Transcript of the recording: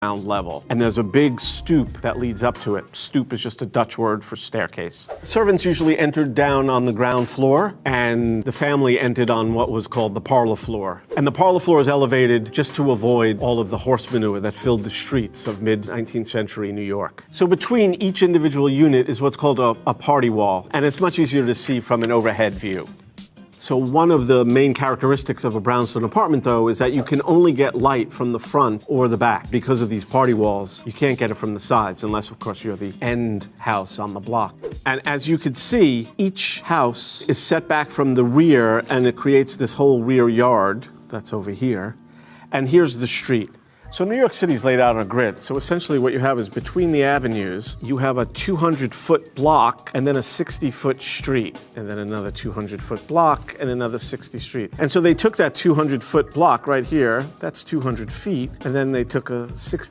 ground level. And there's a big stoop that leads up to it. Stoop is just a Dutch word for staircase. Servants usually entered down on the ground floor, and the family entered on what was called the parlor floor. And the parlor floor is elevated just to avoid all of the horse manure that filled the streets of mid-19th century New York. So between each individual unit is what's called a party wall, and it's much easier to see from an overhead view. So one of the main characteristics of a brownstone apartment, though, is that you can only get light from the front or the back. Because of these party walls, you can't get it from the sides, unless, of course, you're the end house on the block. And as you can see, each house is set back from the rear, and it creates this whole rear yard that's over here. And here's the street. So New York City is laid out on a grid. So essentially what you have is between the avenues, you have a 200-foot block and then a 60-foot street, and then another 200-foot block and another 60 street. And so they took that 200-foot block right here, that's 200 feet, and then they took a 60